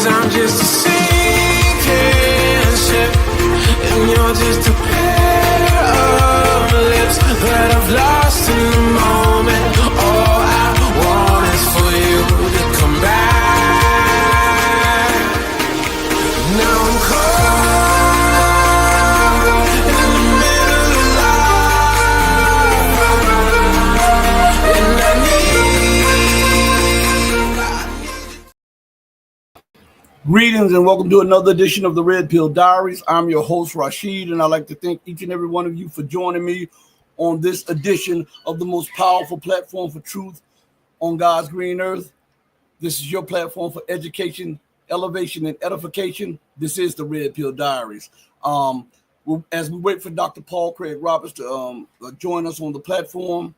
I'm just a sinking ship, and you're just a pair of lips that I've lost in the moment. All I want is for you to come back. Now I'm caught in the middle of life, and I need. Greetings and welcome to another edition of the Red Pill Diaries. I'm your host, Rashid, and I'd like to thank each and every one of you for joining me on this edition of the most powerful platform for truth on God's green earth. This is your platform for education, elevation, and edification. This is the Red Pill Diaries. As we wait for Dr. Paul Craig Roberts to join us on the platform,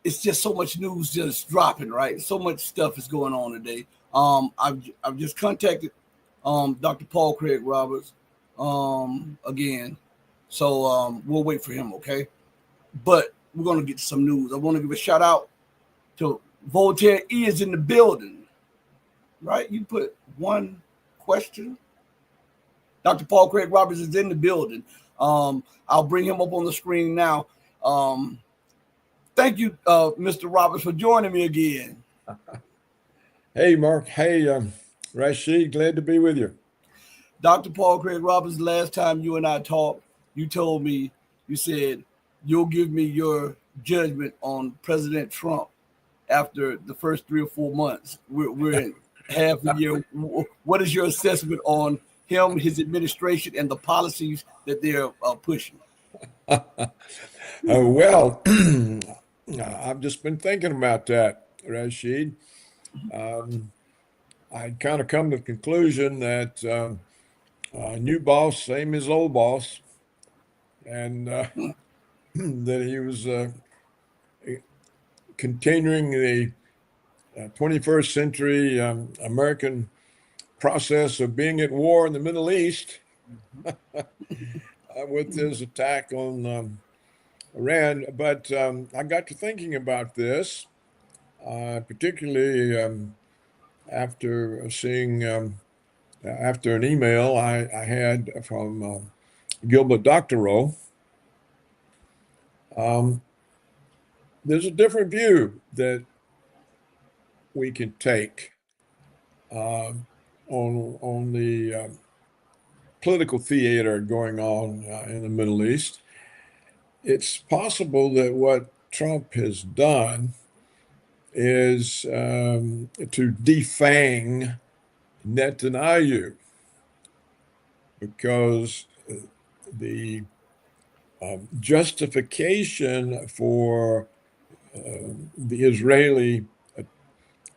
it's just so much news just dropping, right? So much stuff is going on today. I've just contacted Dr. Paul Craig Roberts again. So we'll wait for him, okay? But we're going to get some news. I want to give a shout out to Voltaire E is in the building, right? You put one question. Dr. Paul Craig Roberts is in the building. I'll bring him up on the screen now. Thank you, Mr. Roberts, for joining me again. Hey, Mark. Hey, Rashid. Glad to be with you. Dr. Paul Craig Roberts, last time you and I talked, you told me, you said, you'll give me your judgment on President Trump after the first 3 or 4 months. We're in half a year. What is your assessment on him, his administration, and the policies that they're pushing? Well, I've just been thinking about that, Rashid. I'd kind of come to the conclusion that new boss, same as old boss, and that he was continuing the 21st century American process of being at war in the Middle East with his attack on Iran. But I got to thinking about this, particularly after seeing, after an email I had from Gilbert Doctorow. There's a different view that we can take on the political theater going on in the Middle East. It's possible that what Trump has done is to defang Netanyahu, because the justification for the Israeli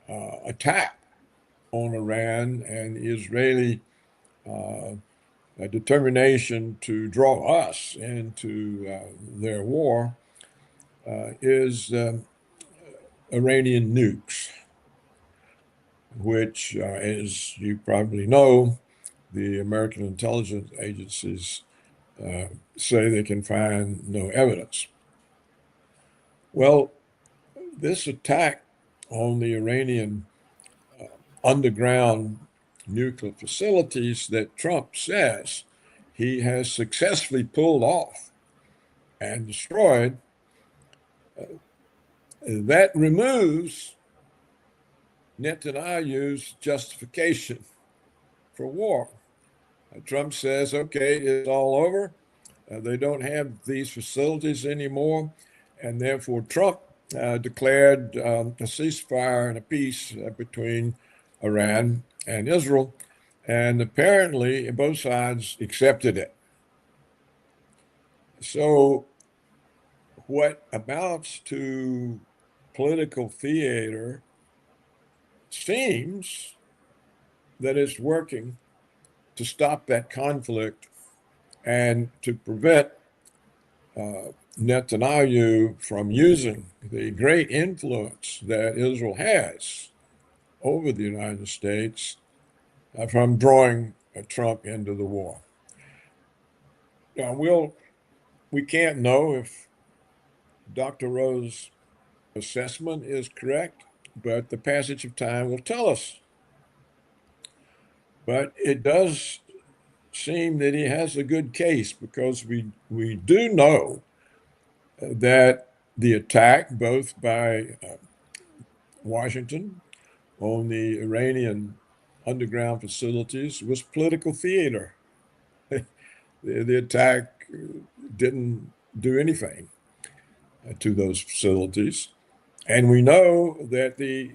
attack on Iran and the Israeli determination to draw us into their war is Iranian nukes, which, as you probably know, the American intelligence agencies say they can find no evidence. Well, this attack on the Iranian underground nuclear facilities that Trump says he has successfully pulled off and destroyed, that removes Netanyahu's justification for war. Trump says, okay, it's all over. They don't have these facilities anymore. And therefore, Trump declared a ceasefire and a peace between Iran and Israel. And apparently, both sides accepted it. So, what amounts to political theater seems that it's working to stop that conflict and to prevent Netanyahu from using the great influence that Israel has over the United States from drawing Trump into the war. Now, we can't know if Dr. Rowe's assessment is correct, but the passage of time will tell us But it does seem that he has a good case, because we do know that the attack, both by Washington on the Iranian underground facilities, was political theater. The attack didn't do anything to those facilities. And we know that the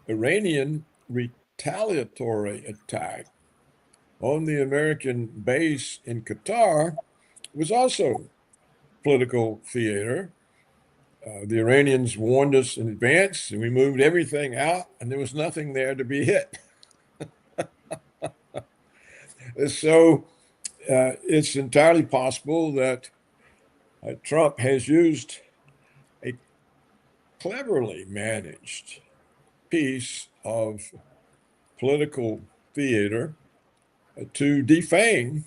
Iranian retaliatory attack on the American base in Qatar was also political theater. The Iranians warned us in advance, and we moved everything out, and there was nothing there to be hit. So it's entirely possible that Trump has used a cleverly managed piece of political theater to defame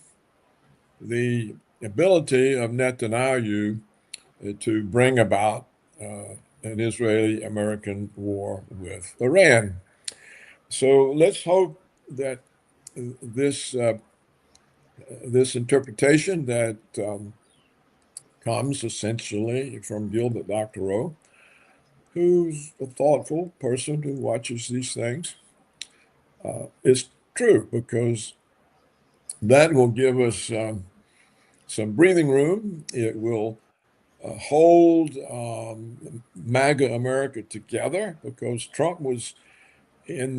the ability of Netanyahu to bring about an Israeli-American war with Iran. So let's hope that this interpretation that comes essentially from Gilbert Doctorow, who's a thoughtful person who watches these things, is true, because that will give us some breathing room. It will hold MAGA America together, because Trump was in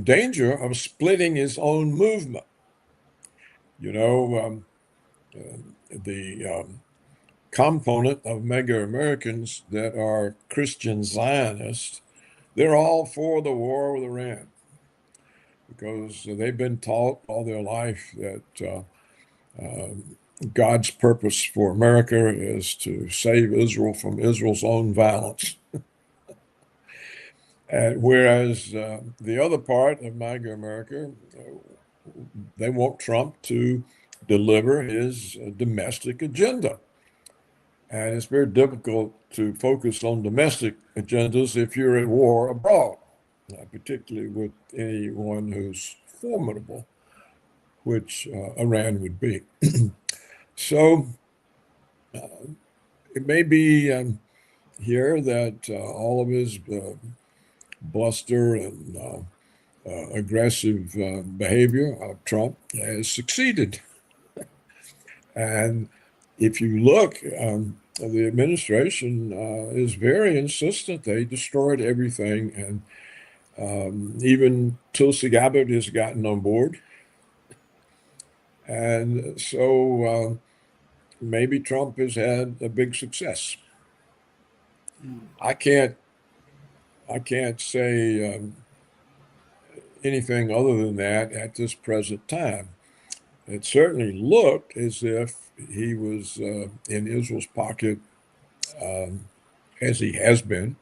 danger of splitting his own movement. You know, the component of MAGA Americans that are Christian Zionists, they're all for the war with Iran, because they've been taught all their life that God's purpose for America is to save Israel from Israel's own violence. Whereas the other part of MAGA America, they want Trump to deliver his domestic agenda. And it's very difficult to focus on domestic agendas if you're at war abroad, particularly with anyone who's formidable, which Iran would be. So it may be here that all of his bluster and aggressive behavior of Trump has succeeded. And if you look, the administration is very insistent. They destroyed everything, and even Tulsi Gabbard has gotten on board. And so maybe Trump has had a big success. I can't say anything other than that at this present time. It certainly looked as if he was in Israel's pocket, as he has been,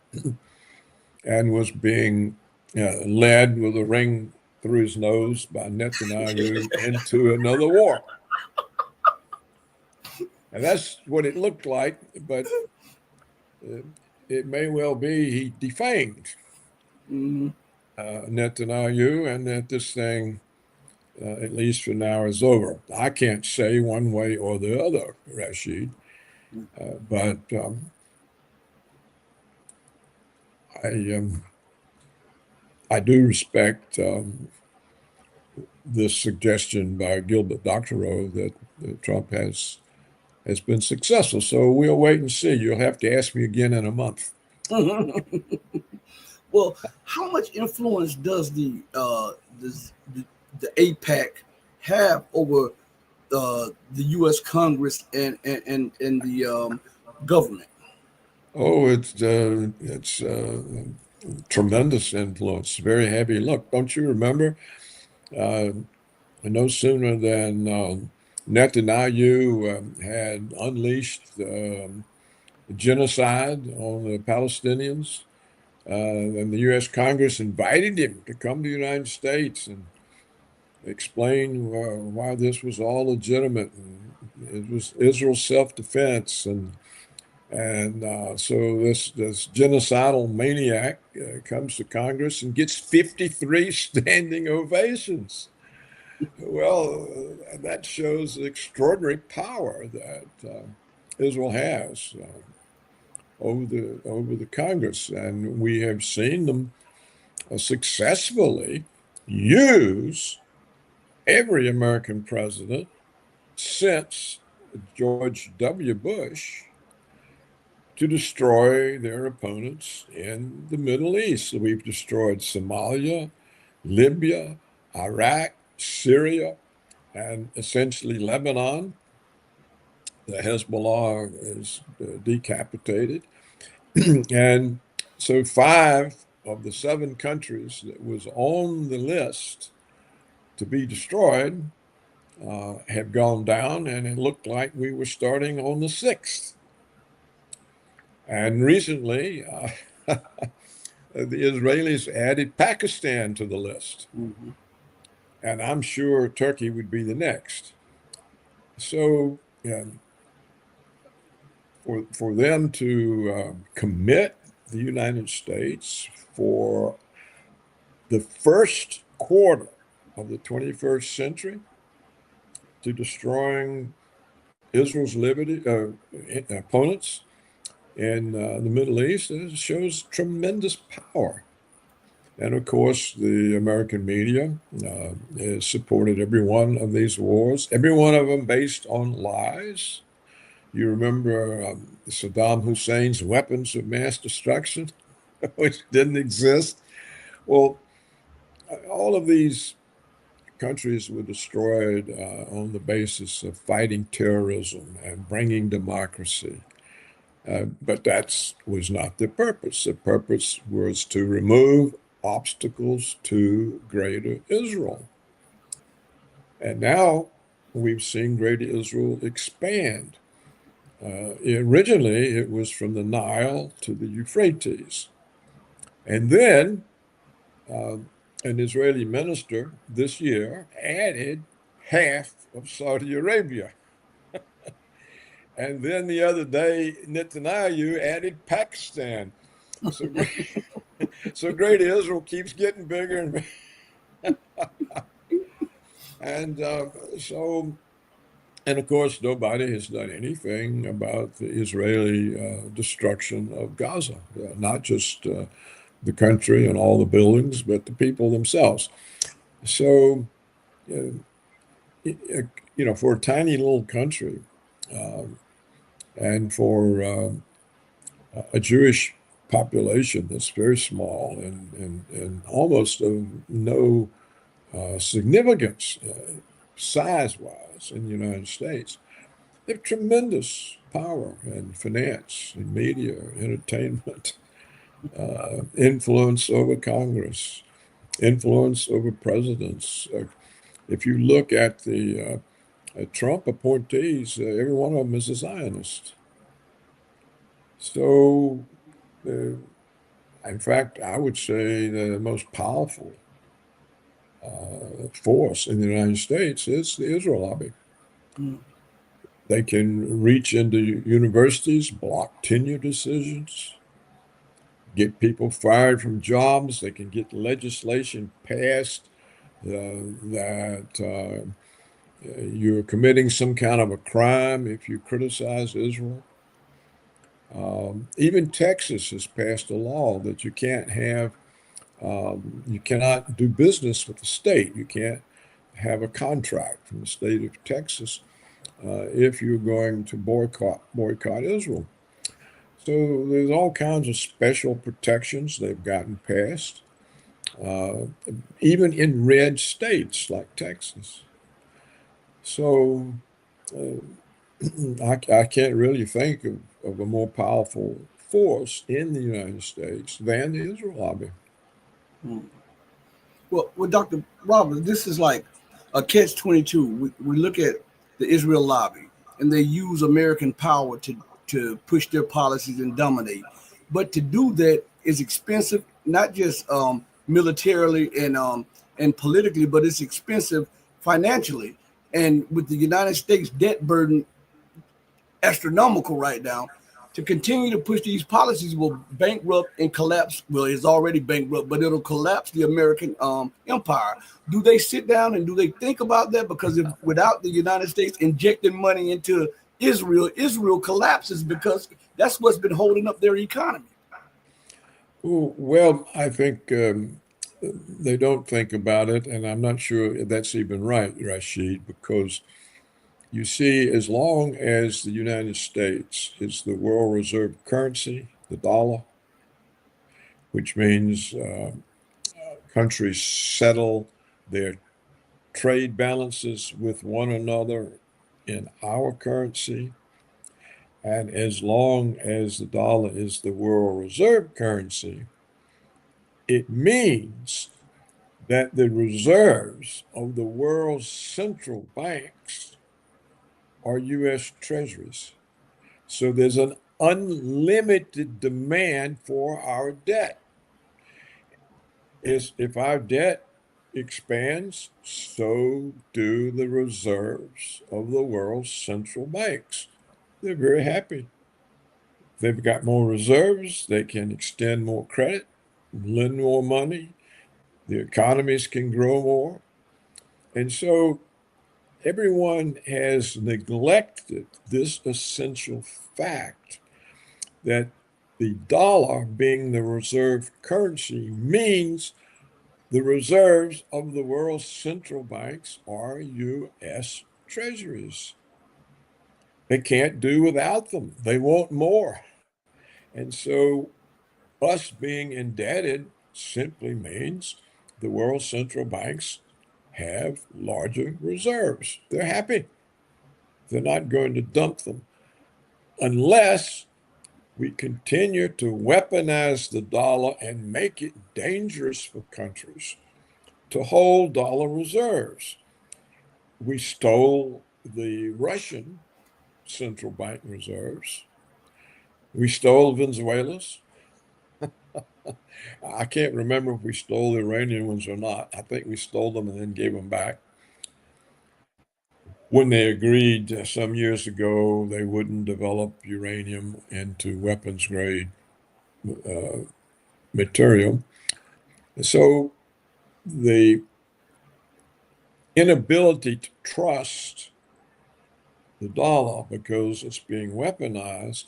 and was being led with a ring through his nose by Netanyahu into another war. And that's what it looked like, but it may well be he defamed Netanyahu, and that this thing, at least for now, is over. I can't say one way or the other, Rashid, but I do respect this suggestion by Gilbert Doctorow that Trump has been successful. So we'll wait and see. You'll have to ask me again in a month. Well, how much influence does the AIPAC have over the U.S. Congress and the government? Oh, it's tremendous influence, very heavy. Look, don't you remember? No sooner than Netanyahu had unleashed genocide on the Palestinians, and the U.S. Congress invited him to come to the United States and explain why this was all legitimate. And it was Israel's self-defense, and so this genocidal maniac comes to Congress and gets 53 standing ovations. Well, that shows the extraordinary power that Israel has over the Congress, and we have seen them successfully use every American president since George W. Bush to destroy their opponents in the Middle East. We've destroyed Somalia, Libya, Iraq, Syria, and essentially Lebanon. The Hezbollah is decapitated. And so 5 of the 7 countries that was on the list to be destroyed have gone down, and it looked like we were starting on the 6th. And recently, the Israelis added Pakistan to the list. Mm-hmm. And I'm sure Turkey would be the next. So for them to commit the United States for the first quarter of the 21st century to destroying Israel's liberty opponents in the Middle East, it shows tremendous power. And of course, the American media has supported every one of these wars, every one of them based on lies. You remember Saddam Hussein's weapons of mass destruction, which didn't exist. Well, all of these countries were destroyed on the basis of fighting terrorism and bringing democracy. But that was not the purpose. The purpose was to remove obstacles to Greater Israel. And now we've seen Greater Israel expand. Originally, it was from the Nile to the Euphrates. And then an Israeli minister this year added half of Saudi Arabia. And then the other day, Netanyahu added Pakistan. So Greater Israel keeps getting bigger and bigger. And and of course, nobody has done anything about the Israeli destruction of Gaza, not just the country and all the buildings, but the people themselves. So, for a tiny little country, and for a Jewish population that's very small and almost of no significance size-wise in the United States, they have tremendous power and finance and media, entertainment, influence over Congress, influence over presidents. If you look at the Trump appointees, every one of them is a Zionist. So, in fact, I would say the most powerful force in the United States is the Israel lobby. Mm. They can reach into universities, block tenure decisions, get people fired from jobs. They can get legislation passed that you're committing some kind of a crime if you criticize Israel. Even Texas has passed a law that you can't have, you cannot do business with the state. You can't have a contract from the state of Texas if you're going to boycott Israel. So there's all kinds of special protections they've gotten passed, even in red states like Texas. So I can't really think of a more powerful force in the United States than the Israel lobby. Well, Dr. Roberts, this is like a catch-22. We look at the Israel lobby, and they use American power to push their policies and dominate. But to do that is expensive, not just militarily and politically, but it's expensive financially. And with the United States debt burden astronomical right now, to continue to push these policies will bankrupt and collapse. Well, it's already bankrupt, but it'll collapse the American empire. Do they sit down and do they think about that? Because if without the United States injecting money into Israel, Israel collapses because that's what's been holding up their economy. Well, I think they don't think about it, and I'm not sure that's even right, Rashid, because you see, as long as the United States is the world reserve currency, the dollar, which means countries settle their trade balances with one another in our currency, and as long as the dollar is the world reserve currency, it means that the reserves of the world's central banks are U.S. treasuries. So there's an unlimited demand for our debt. If our debt expands, so do the reserves of the world's central banks. They're very happy. They've got more reserves, they can extend more credit, lend more money, the economies can grow more. And so everyone has neglected this essential fact that the dollar being the reserve currency means the reserves of the world's central banks are U.S. treasuries. They can't do without them. They want more. And so us being indebted simply means the world's central banks have larger reserves. They're happy. They're not going to dump them unless we continue to weaponize the dollar and make it dangerous for countries to hold dollar reserves. We stole the Russian central bank reserves. We stole Venezuela's. I can't remember if we stole the Iranian ones or not. I think we stole them and then gave them back. When they agreed some years ago they wouldn't develop uranium into weapons grade material. So the inability to trust the dollar because it's being weaponized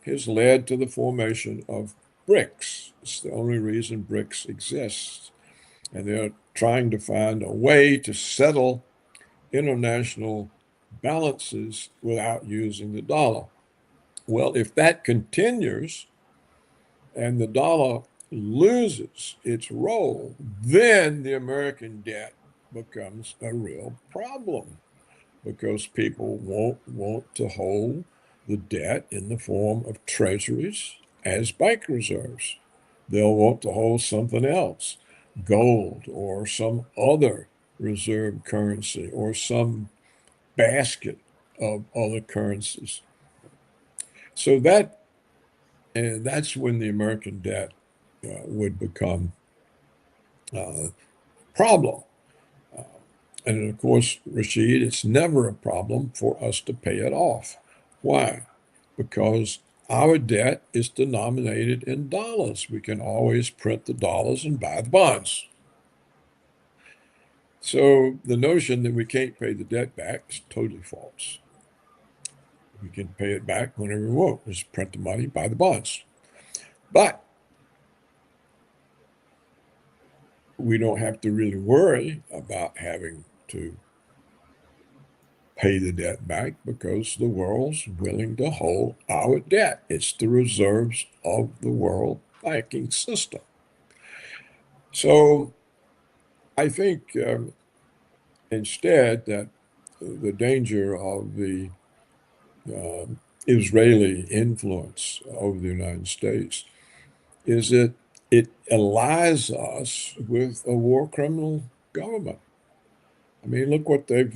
has led to the formation of BRICS. It's the only reason BRICS exists. And they're trying to find a way to settle international balances without using the dollar. Well, if that continues and the dollar loses its role, then the American debt becomes a real problem because people won't want to hold the debt in the form of treasuries as bank reserves. They'll want to hold something else, gold or some other reserve currency or some basket of other currencies. So that's when the American debt would become a problem. And of course, Rashid, it's never a problem for us to pay it off. Why? Because our debt is denominated in dollars. We can always print the dollars and buy the bonds. So the notion that we can't pay the debt back is totally false. We can pay it back whenever we want. Just print the money, buy the bonds. But we don't have to really worry about having to pay the debt back because the world's willing to hold our debt. It's the reserves of the world banking system. So I think instead that the danger of the Israeli influence over the United States is that it allies us with a war criminal government. I mean, look what they've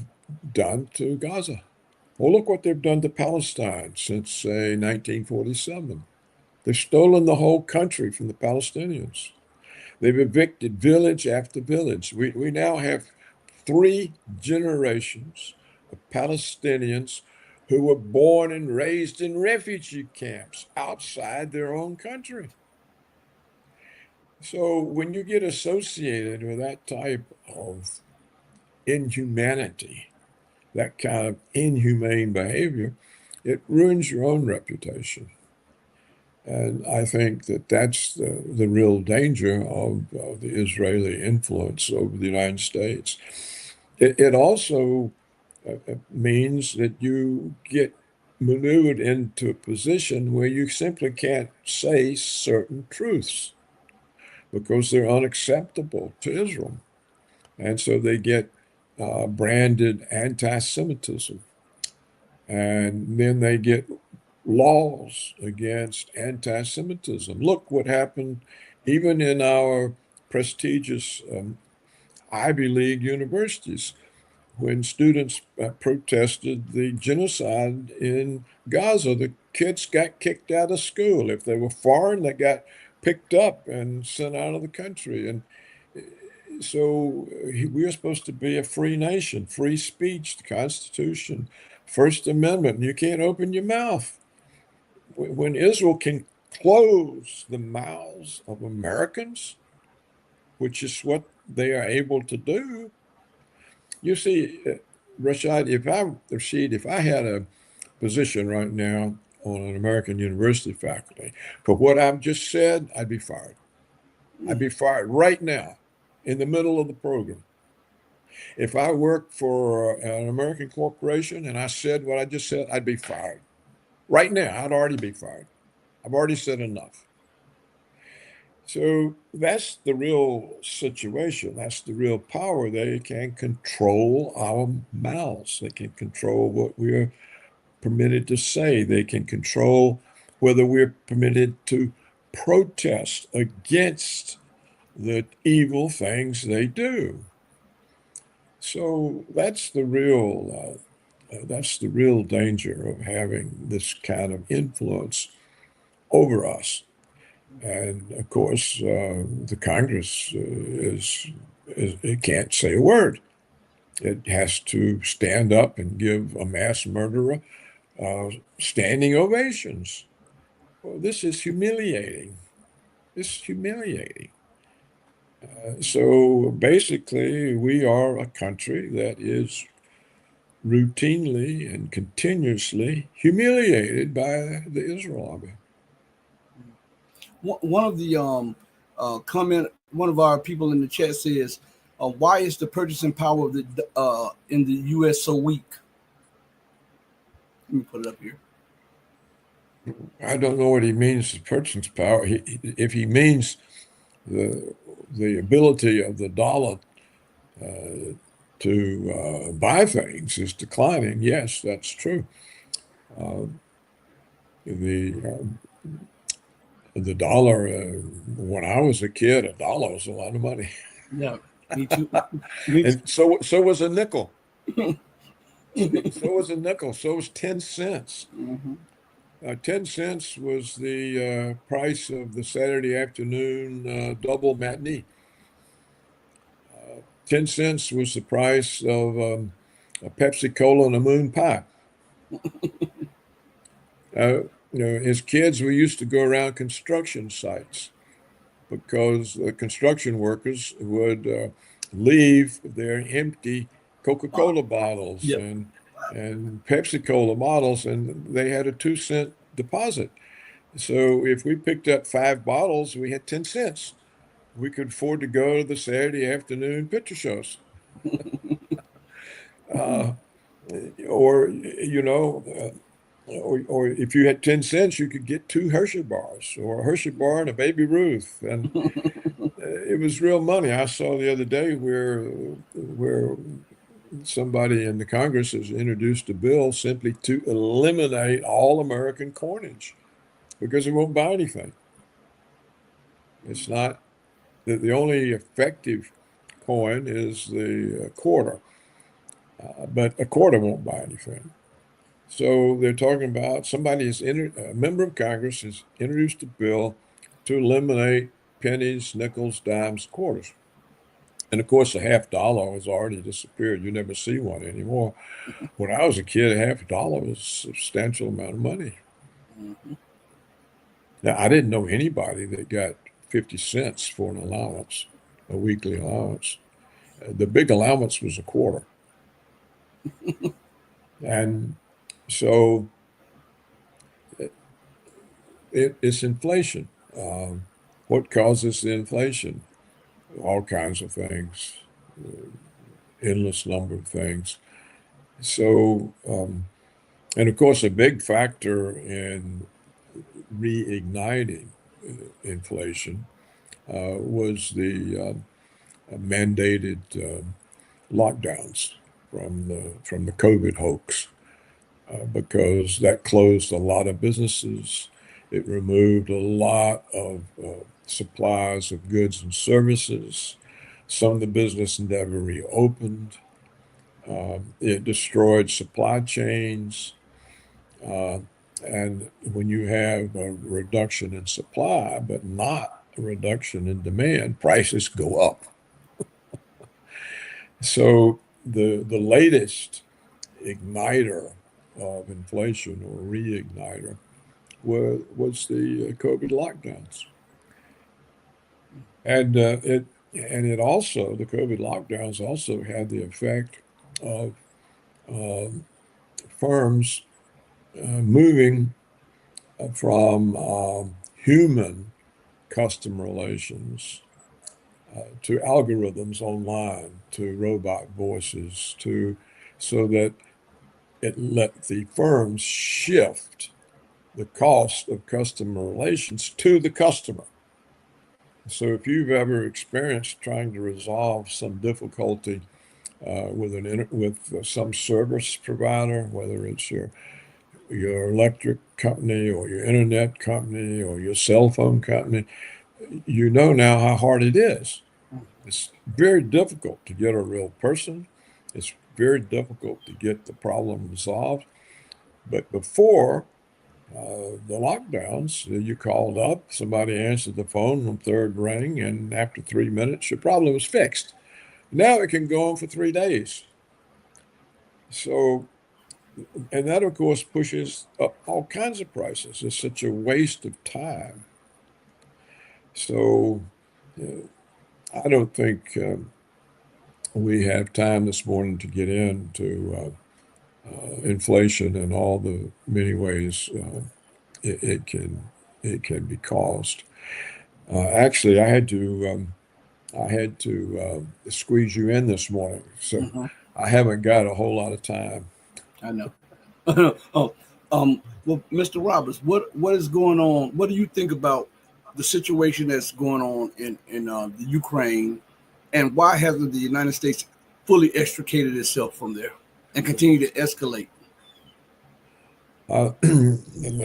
done to Gaza. Well, look what they've done to Palestine since, say, 1947. They've stolen the whole country from the Palestinians. They've evicted village after village. We now have 3 generations of Palestinians who were born and raised in refugee camps outside their own country. So when you get associated with that type of inhumanity, that kind of inhumane behavior, it ruins your own reputation. And I think that that's the real danger of the Israeli influence over the United States. It also means that you get maneuvered into a position where you simply can't say certain truths because they're unacceptable to Israel. And so they get branded anti-Semitism. And then they get laws against anti-Semitism. Look what happened even in our prestigious Ivy League universities when students protested the genocide in Gaza. The kids got kicked out of school. If they were foreign, they got picked up and sent out of the country. And so we're supposed to be a free nation, free speech, the Constitution, First Amendment. You can't open your mouth. When Israel can close the mouths of Americans, which is what they are able to do, you see, Rashid, if I had a position right now on an American university faculty for what I've just said, I'd be fired. I'd be fired right now in the middle of the program. If I worked for an American corporation and I said what I just said, I'd be fired. Right now, I'd already be fired. I've already said enough. So that's the real situation. That's the real power. They can control our mouths. They can control what we're permitted to say. They can control whether we're permitted to protest against the evil things they do. So that's the real danger of having this kind of influence over us. And of course, the Congress it can't say a word. It has to stand up and give a mass murderer standing ovations. Well, this is humiliating. This is humiliating. So basically, we are a country that is routinely and continuously humiliated by the Israel army. One of the one of our people in the chat says, "Why is the purchasing power of the in the U.S. so weak?" Let me put it up here. I don't know what he means, the purchasing power. If he means the ability of the dollar to buy things is declining, yes, that's true. The dollar, when I was a kid, $1 was a lot of money. Yeah, me too. And so was a nickel. So was a nickel. So was 10 cents. Mm-hmm. 10 cents was the price of the Saturday afternoon double matinee. 10 cents was the price of a Pepsi Cola and a moon pie. As kids, we used to go around construction sites because construction workers would leave their empty Coca-Cola bottles Yep. and Pepsi Cola bottles, and they had a 2-cent deposit. So if we picked up 5 bottles, we had 10 cents. We could afford to go to the Saturday afternoon picture shows. Or if you had 10 cents, you could get 2 Hershey bars or a Hershey bar and a Baby Ruth. And it was real money. I saw the other day where somebody in the Congress has introduced a bill simply to eliminate all American coinage because it won't buy anything. It's not the only effective coin is the quarter, but a quarter won't buy anything. So they're talking about a member of Congress has introduced a bill to eliminate pennies, nickels, dimes, quarters. And of course, a $50 has already disappeared. You never see one anymore. When I was a kid, a $50 was a substantial amount of money. Mhm. Now, I didn't know anybody that got 50 cents for an allowance, a weekly allowance. The big allowance was a quarter. And so it's inflation. What causes the inflation? All kinds of things, endless number of things. So, and of course, a big factor in reigniting inflation was the mandated lockdowns from the COVID hoax, because that closed a lot of businesses. It removed a lot of supplies of goods and services. Some of the business never reopened. It destroyed supply chains. Uh, and when you have a reduction in supply, but not a reduction in demand, prices go up. So the latest igniter of inflation or reigniter was the COVID lockdowns, and it also, the COVID lockdowns also had the effect of um, firms moving from human customer relations to algorithms online, to robot voices, to so that it let the firms shift the cost of customer relations to the customer. So if you've ever experienced trying to resolve some difficulty with some service provider, whether it's your electric company or your internet company or your cell phone company, you know now how hard it is. It's very difficult to get a real person. It's very difficult to get the problem resolved. But before the lockdowns, you called up, somebody answered the phone on third ring, and after 3 minutes, your problem was fixed. Now it can go on for 3 days. So, and that, of course, pushes up all kinds of prices. It's such a waste of time. So, I don't think we have time this morning to get into inflation and all the many ways it, it can it can be caused. Actually, I had to squeeze you in this morning, so Mhm. I haven't got a whole lot of time. I know. Oh, well, Mr. Roberts, what is going on? What do you think about the situation that's going on in the Ukraine, and why hasn't the United States fully extricated itself from there and continue to escalate? Uh,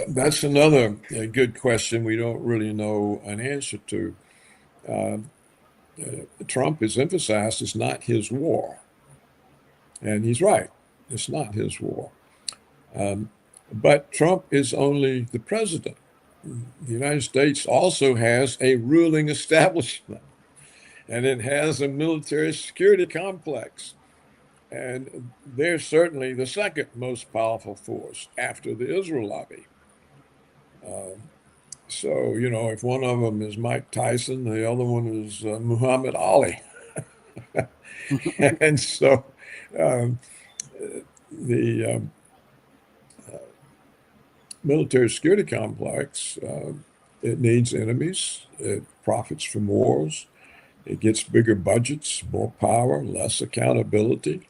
that's another good question we don't really know an answer to. Uh, Trump has emphasized it's not his war, and he's right. It's not his war. Um, but Trump is only the president. The United States also has a ruling establishment, and it has a military security complex. And they're certainly the second most powerful force after the Israel lobby. Um, so, if one of them is Mike Tyson, the other one is Muhammad Ali. And so um, the military security complex, it needs enemies, it profits from wars, it gets bigger budgets, more power, less accountability.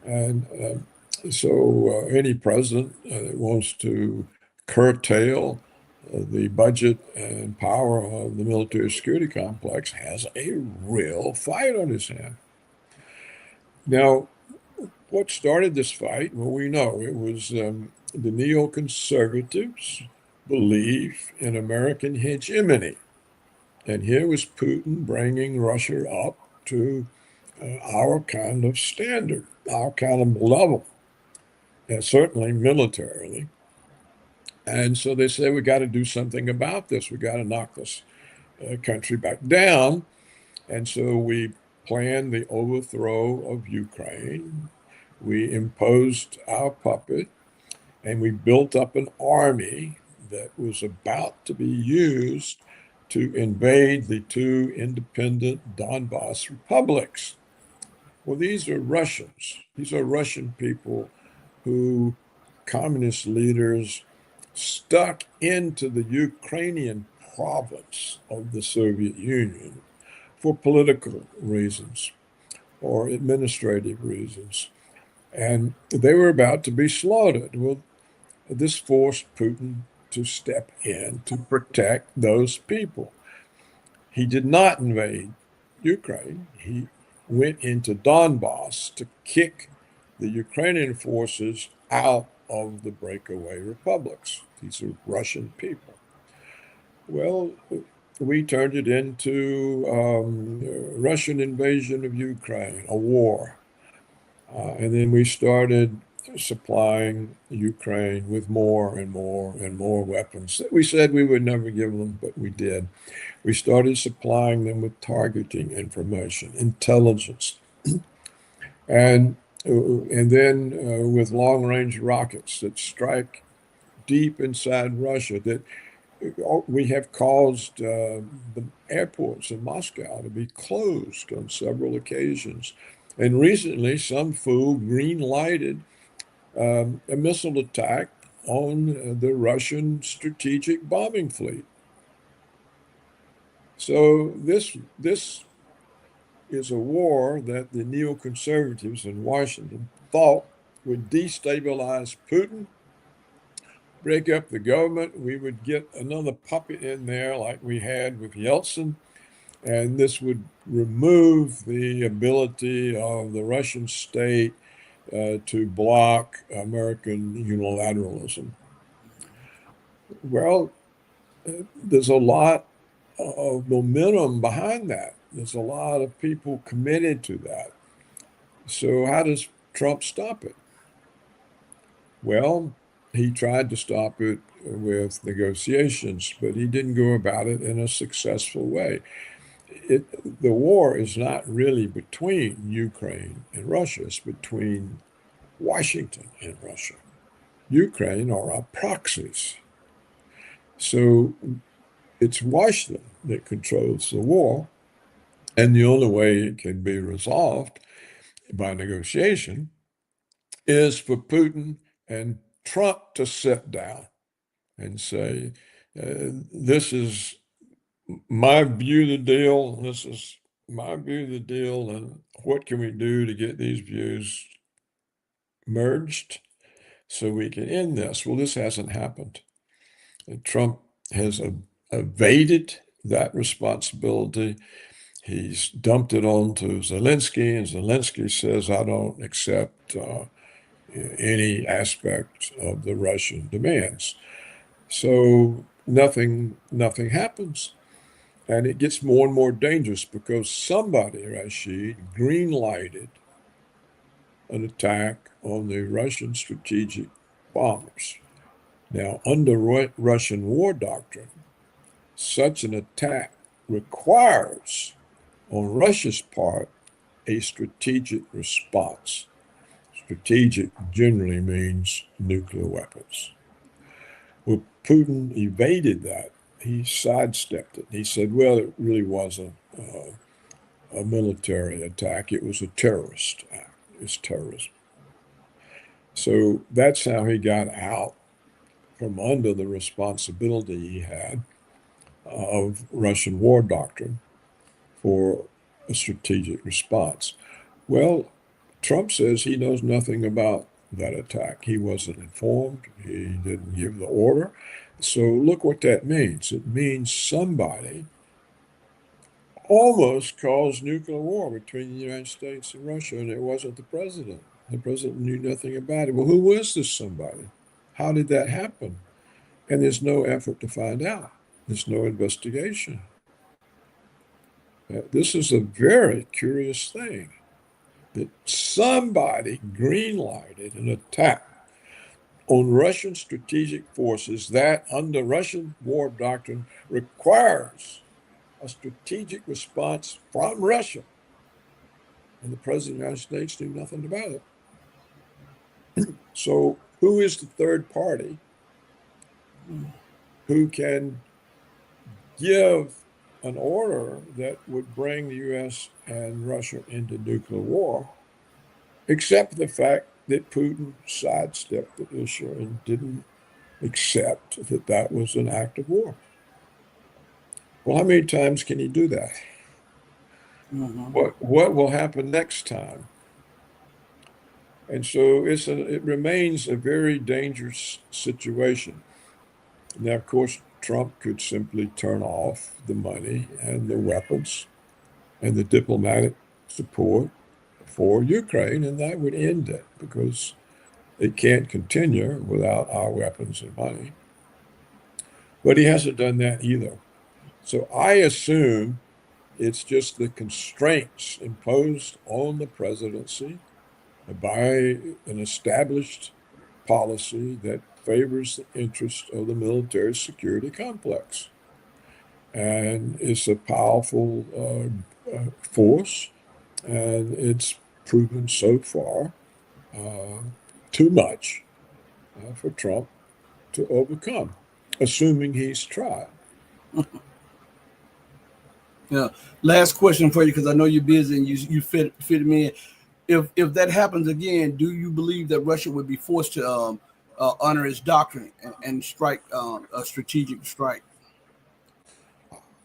And so any president that wants to curtail the budget and power of the military security complex has a real fight on his hand. Now, what started this fight? Well, we know it was the neoconservatives' belief in American hegemony. And here was Putin bringing Russia up to our kind of standard, our kind of level, and certainly militarily. And so they said, we got to do something about this. We got to knock this country back down. And so we planned the overthrow of Ukraine. We imposed our puppet, and we built up an army that was about to be used to invade the two independent Donbas republics. Well, these are Russians. These are Russian people who communist leaders stuck into the Ukrainian province of the Soviet Union for political reasons or administrative reasons. And they were about to be slaughtered. Well, this forced Putin to step in to protect those people. He did not invade Ukraine. He went into Donbass to kick the Ukrainian forces out of the breakaway republics. These are Russian people. Well, we turned it into Russian invasion of Ukraine, a war. And then we started supplying Ukraine with more and more and more weapons. We said we would never give them, but we did. We started supplying them with targeting information, intelligence, and then with long-range rockets that strike deep inside Russia. That we have caused the airports in Moscow to be closed on several occasions. And recently, some fool green-lighted a missile attack on the Russian strategic bombing fleet. So this is a war that the neoconservatives in Washington thought would destabilize Putin, break up the government. We would get another puppet in there like we had with Yeltsin, and this would remove the ability of the Russian state to block American unilateralism. Well, there's a lot of momentum behind that. There's a lot of people committed to that. So how does Trump stop it? Well, he tried to stop it with negotiations, but he didn't go about it in a successful way. The war is not really between Ukraine and Russia. It's between Washington and Russia. Ukraine are our proxies. So it's Washington that controls the war. And the only way it can be resolved by negotiation is for Putin and Trump to sit down and say, this is my view of the deal. This is my view of the deal. And what can we do to get these views merged so we can end this? Well, this hasn't happened. Trump has evaded that responsibility. He's dumped it on to Zelensky, and Zelensky says, I don't accept any aspect of the Russian demands. So nothing happens. And it gets more and more dangerous because somebody, Rashid, green-lighted an attack on the Russian strategic bombers. Now, under Russian war doctrine, such an attack requires, on Russia's part, a strategic response. Strategic generally means nuclear weapons. Well, Putin evaded that. He sidestepped it. He said, well, it really wasn't a military attack. It was a terrorist act. It's terrorism. So that's how he got out from under the responsibility he had of Russian war doctrine for a strategic response. Well, Trump says he knows nothing about that attack. He wasn't informed. He didn't give the order. So look what that means. It means somebody almost caused nuclear war between the United States and Russia, and it wasn't the president. The president knew nothing about it. Well, who was this somebody? How did that happen? And there's no effort to find out. There's no investigation. This is a very curious thing, that somebody green-lighted an attack on Russian strategic forces that, under Russian war doctrine, requires a strategic response from Russia. and the President of the United States knew nothing about it. So who is the third party who can give an order that would bring the U.S. and Russia into nuclear war, except the fact that Putin sidestepped the issue and didn't accept that that was an act of war? Well, how many times can he do that? What will happen next time? And so it remains a very dangerous situation. Now, of course, Trump could simply turn off the money and the weapons and the diplomatic support for Ukraine, and that would end it because it can't continue without our weapons and money. But he hasn't done that either. So I assume it's just the constraints imposed on the presidency by an established policy that favors the interest of the military security complex. And it's a powerful force, and it's proven so far too much for Trump to overcome, assuming he's tried. Yeah. Last question for you, because I know you're busy and you fit me in. If that happens again, do you believe that Russia would be forced to honor its doctrine and strike a strategic strike?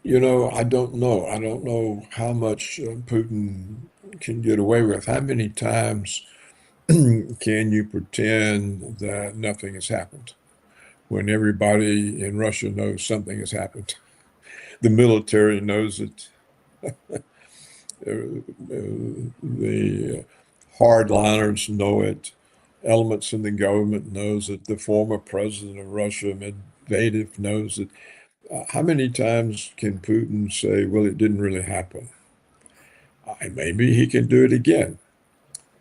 You know, I don't know. I don't know how much Putin can get away with. How many times can you pretend that nothing has happened when everybody in Russia knows something has happened? The military knows it. The hardliners know it. Elements in the government knows it. The former president of Russia, Medvedev, knows it. How many times can Putin say, well, it didn't really happen? Maybe he can do it again.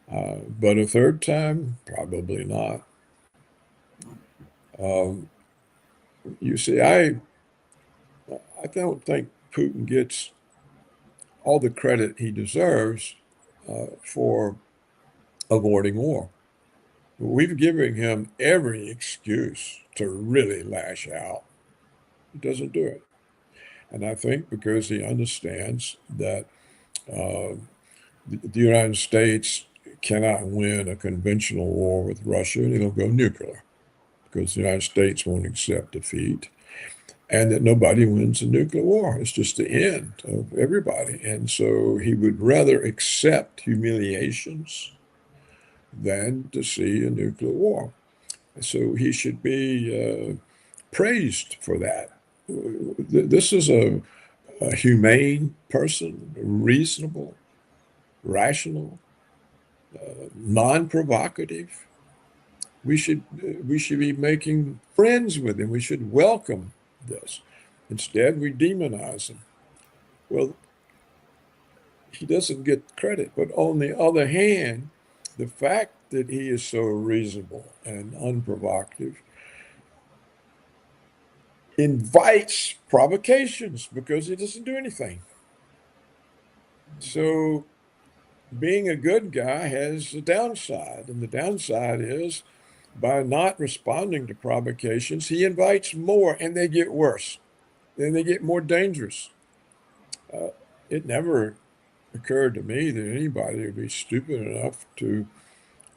But a third time, probably not. You see, I don't think Putin gets all the credit he deserves for avoiding war. We've given him every excuse to really lash out. He doesn't do it. And I think because he understands that the United States cannot win a conventional war with Russia, and it'll go nuclear because the United States won't accept defeat, and that nobody wins a nuclear war. It's just the end of everybody. And so he would rather accept humiliations than to see a nuclear war. So he should be praised for that. This is a humane person, reasonable, rational, non-provocative. We should be making friends with him. We should welcome this. Instead, we demonize him. Well, he doesn't get credit. But on the other hand, the fact that he is so reasonable and unprovocative invites provocations because he doesn't do anything. So being a good guy has a downside, and the downside is by not responding to provocations, he invites more, and they get worse. Then they get more dangerous. It never occurred to me that anybody would be stupid enough to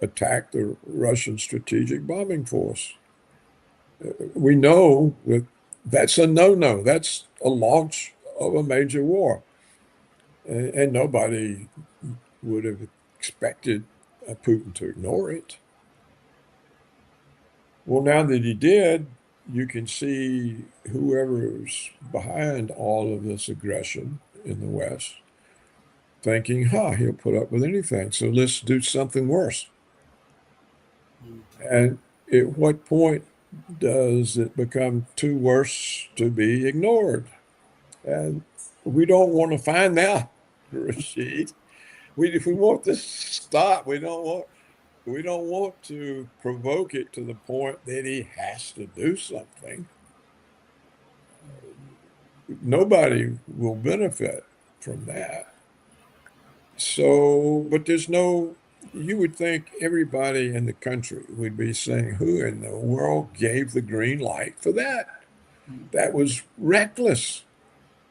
attack the Russian strategic bombing force. We know that that's a no-no. That's a launch of a major war. And nobody would have expected Putin to ignore it. Well, now that he did, you can see whoever's behind all of this aggression in the West thinking, he'll put up with anything. So let's do something worse. And at what point does it become too worse to be ignored? And we don't want to find out, Rashid. If we want this to stop, we don't want to provoke it to the point that he has to do something. Nobody will benefit from that. So, but there's no, you would think everybody in the country would be saying, who in the world gave the green light for that? That was reckless.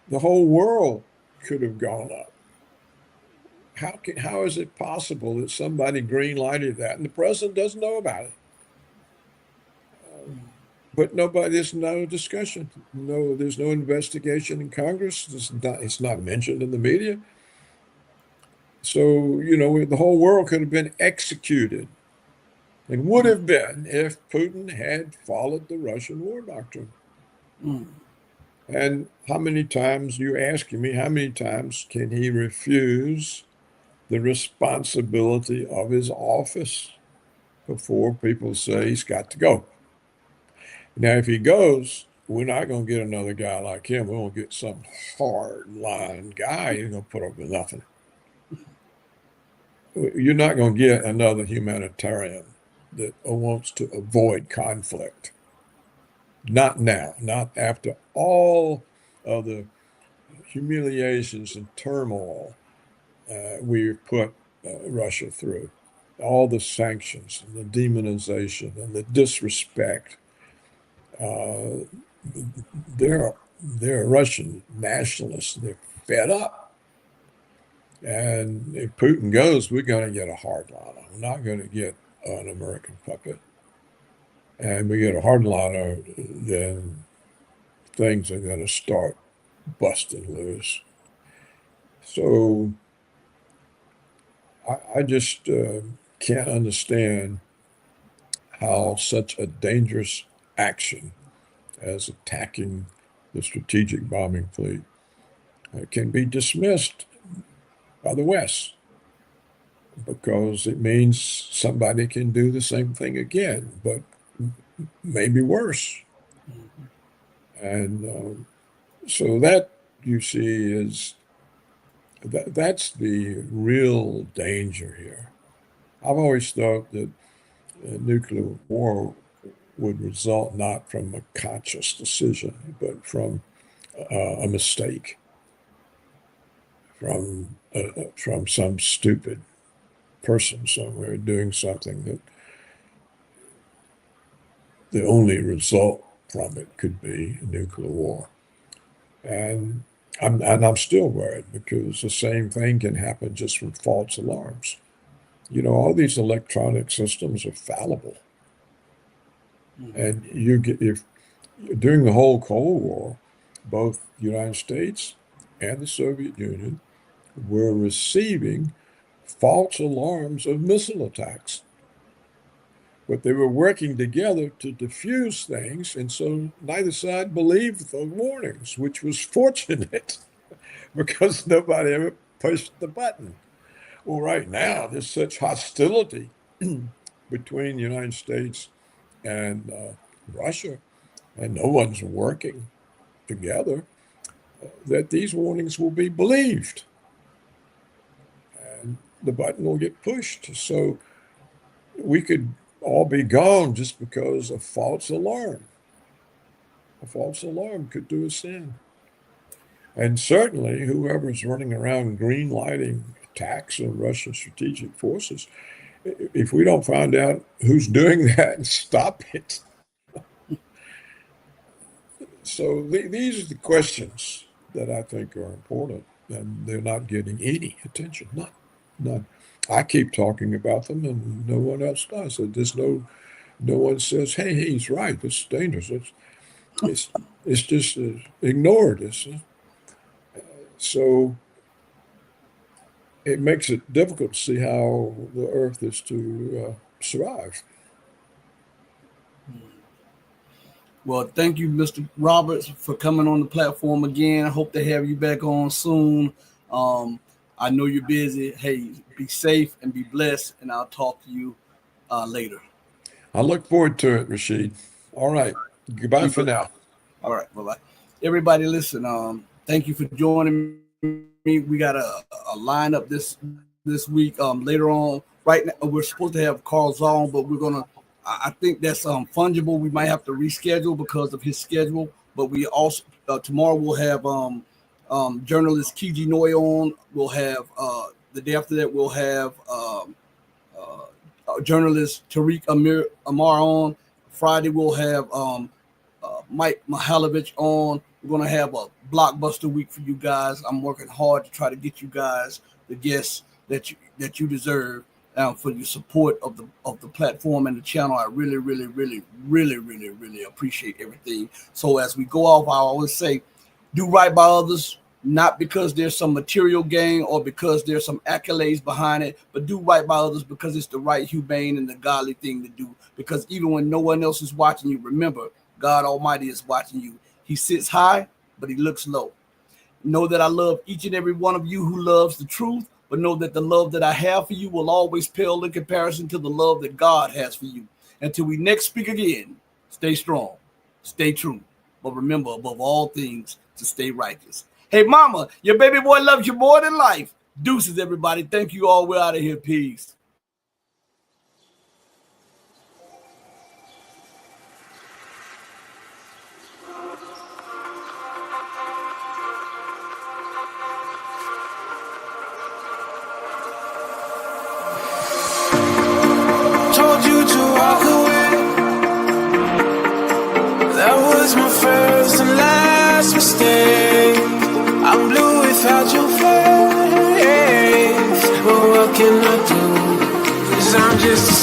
The whole world could have gone up. How is it possible that somebody green lighted that and the president doesn't know about it? But there's no discussion. No, there's no investigation in Congress. It's not mentioned in the media. So, the whole world could have been executed and would have been if Putin had followed the Russian war doctrine. Mm. And how many times, you asking me, how many times can he refuse the responsibility of his office before people say he's got to go? Now, if he goes, we're not going to get another guy like him. We're going to get some hard-line guy who's going to put up with nothing. You're not going to get another humanitarian that wants to avoid conflict. Not now, not after all of the humiliations and turmoil we've put Russia through, all the sanctions and the demonization and the disrespect. They're Russian nationalists. They're fed up. And if Putin goes, we're going to get a hardliner. We're not going to get an American puppet. And we get a hardliner, then things are going to start busting loose. So I just can't understand how such a dangerous action as attacking the strategic bombing fleet can be dismissed by the West, because it means somebody can do the same thing again, but maybe worse. And so that, you see, that's the real danger here. I've always thought that nuclear war would result not from a conscious decision, but from a mistake, from some stupid person somewhere doing something that the only result from it could be nuclear war. And I'm still worried, because the same thing can happen just from false alarms. All these electronic systems are fallible. And if during the whole Cold War, both the United States and the Soviet Union were receiving false alarms of missile attacks. But they were working together to defuse things, and so neither side believed the warnings, which was fortunate because nobody ever pushed the button. Well, right now, there's such hostility between the United States and Russia, and no one's working together, that these warnings will be believed. And the button will get pushed. So we could all be gone just because a false alarm. A false alarm could do us in. And certainly whoever's running around green lighting attacks on Russian strategic forces, if we don't find out who's doing that and stop it. So these are the questions that I think are important, and they're not getting any attention. None. I keep talking about them, and no one else does. There's no one says, "Hey, he's right. This is dangerous." It's just ignored. So it makes it difficult to see how the Earth is to survive. Well, thank you, Mr. Roberts, for coming on the platform again. I hope to have you back on soon. I know you're busy. Hey, be safe and be blessed, and I'll talk to you later. I look forward to it, Rashid. All right. Goodbye for now. All right. Bye-bye. Everybody, listen, thank you for joining me. We got a lineup this week. Later on, right now, we're supposed to have Carl Zong, but I think that's fungible. We might have to reschedule because of his schedule, but we also tomorrow we'll have journalist Kiji Noy on. We'll have The day after that, we'll have journalist Tariq Amar on. Friday, we'll have Mike Mihalovich on. We're going to have a blockbuster week for you guys. I'm working hard to try to get you guys the guests that you deserve for your support of the platform and the channel. I really, really, really, really, really, really appreciate everything. So as we go off, I always say, do right by others, not because there's some material gain or because there's some accolades behind it, but do right by others because it's the right, humane, and the godly thing to do. Because even when no one else is watching you, remember, God Almighty is watching you. He sits high, but he looks low. Know that I love each and every one of you who loves the truth, but know that the love that I have for you will always pale in comparison to the love that God has for you. Until we next speak again, stay strong, stay true, but remember above all things to stay righteous. Hey, mama, your baby boy loves you more than life. Deuces, everybody. Thank you all. We're out of here. Peace. Told you to walk away. That was my first and last mistake. I'm blue without your face. But what can I do? 'Cause I'm just